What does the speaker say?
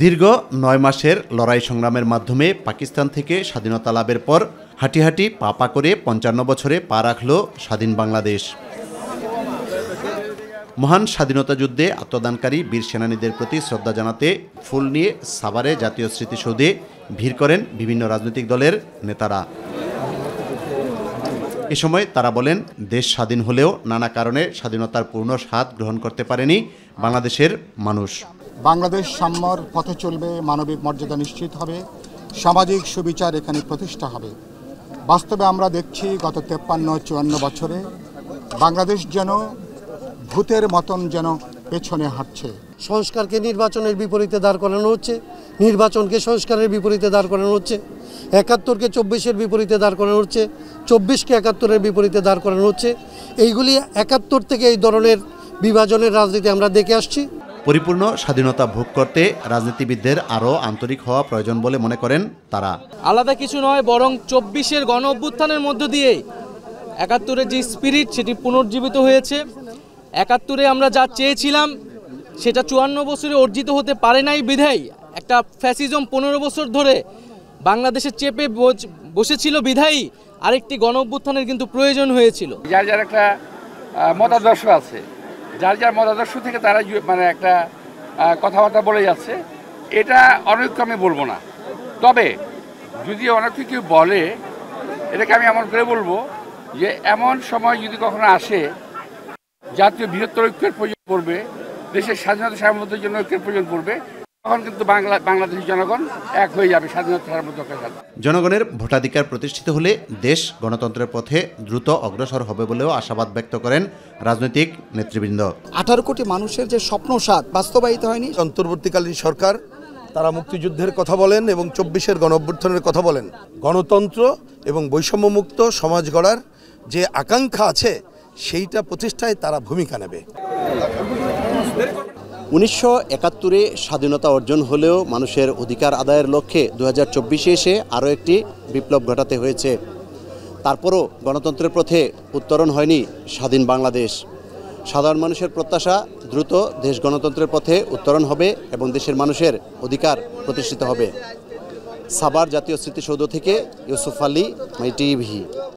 দীর্ঘ ৯ মাসের লড়াই সংগ্রামের মাধ্যমে পাকিস্তান থেকে স্বাধীনতা লাভের পর হাঁটি হাঁটি পা করে ৫৫ বছরে পা রাখল স্বাধীন বাংলাদেশ। মহান স্বাধীনতা যুদ্ধে আত্মদানকারী বীর সেনানীদের প্রতি শ্রদ্ধা জানাতে ফুল নিয়ে সাভারে জাতীয় স্মৃতিসৌধে ভিড় করেন বিভিন্ন রাজনৈতিক দলের নেতারা। এ সময় তারা বলেন, দেশ স্বাধীন হলেও নানা কারণে স্বাধীনতার পূর্ণ স্বাদ গ্রহণ করতে পারেনি বাংলাদেশের মানুষ। বাংলাদেশ সাম্যর পথে চলবে, মানবিক মর্যাদা নিশ্চিত হবে, সামাজিক সুবিচার এখানে প্রতিষ্ঠা হবে। বাস্তবে আমরা দেখছি গত ৫৩-৫৪ বছরে বাংলাদেশ যেন ভূতের মতন যেন পেছনে হাঁটছে। সংস্কারকে নির্বাচনের বিপরীতে দাঁড় করানো হচ্ছে, নির্বাচনকে সংস্কারের বিপরীতে দাঁড় করানো হচ্ছে, ৭১কে ২৪-এর বিপরীতে দাঁড় করানো হচ্ছে, ২৪কে ৭১-এর বিপরীতে দাঁড় করানো হচ্ছে। এইগুলি ৭১ থেকে এই ধরনের বিভাজনের রাজনীতি আমরা দেখে আসছি। পরিপূর্ণ স্বাধীনতা ভোগ করতে রাজনীতিবিদদের আরও আন্তরিক হওয়া প্রয়োজন বলে মনে করেন তারা। আলাদা কিছু নয়, বরং ২৪-এর গণ অভ্যুত্থানের মধ্য দিয়ে ৭১-এর যে স্পিরিট সেটি পুনর্জীবিত হয়েছে। ৭১-এ আমরা যা চেয়েছিলাম সেটা ৫৪ বছরে অর্জিত হতে পারে নাই বিধায় একটা ফ্যাসিজম ১৫ বছর ধরে বাংলাদেশে চেপে বসেছিল বিধায় আরেকটি গণ অভ্যুত্থানের কিন্তু প্রয়োজন হয়েছিল। যার যার একটা মতাদর্শ আছে, যার যার মতাদর্শ থেকে তারা মানে একটা কথাবার্তা বলে যাচ্ছে, এটা অনৈক্য আমি বলবো না। তবে যদি অনেক কেউ বলে, এটাকে আমি এমন করে বলবো যে এমন সময় যদি কখনো আসে জাতীয় বৃহত্তর ঐক্যের প্রয়োজন পড়বে, দেশের স্বাধীনতা সার্বভৌমত্বের জন্য ঐক্যের প্রয়োজন পড়বে, তখন কিন্তু বাংলাদেশের জনগণ এক হয়ে যাবে স্বাধীনতা সার্বভৌমত্বের সাথে। জনগণের ভোটাধিকার প্রতিষ্ঠিত হলে দেশ গণতন্ত্রের পথে দ্রুত অগ্রসর হবে বলেও আশাবাদ ব্যক্ত করেন রাজনৈতিক নেতৃবৃন্দ। ১৮ কোটি মানুষের যে স্বপ্ন সাধ বাস্তবায়িত হয়নি। অন্তর্বর্তীকালীন সরকার তারা মুক্তিযুদ্ধের কথা বলেন এবং ২৪-এর গণ অভ্যুত্থানের কথা বলেন। গণতন্ত্র এবং বৈষম্যমুক্ত সমাজ গড়ার যে আকাঙ্ক্ষা আছে সেইটা প্রতিষ্ঠায় তারা ভূমিকা নেবে। ১৯৭১-এ স্বাধীনতা অর্জন হলেও মানুষের অধিকার আদায়ের লক্ষ্যে ২০২৪-এ এসে আরও একটি বিপ্লব ঘটাতে হয়েছে। তারপরও গণতন্ত্রের পথে উত্তরণ হয়নি স্বাধীন বাংলাদেশ। সাধারণ মানুষের প্রত্যাশা, দ্রুত দেশ গণতন্ত্রের পথে উত্তরণ হবে এবং দেশের মানুষের অধিকার প্রতিষ্ঠিত হবে। সাভার জাতীয় স্মৃতিসৌধ থেকে ইউসুফ আলী, মাই টিভি।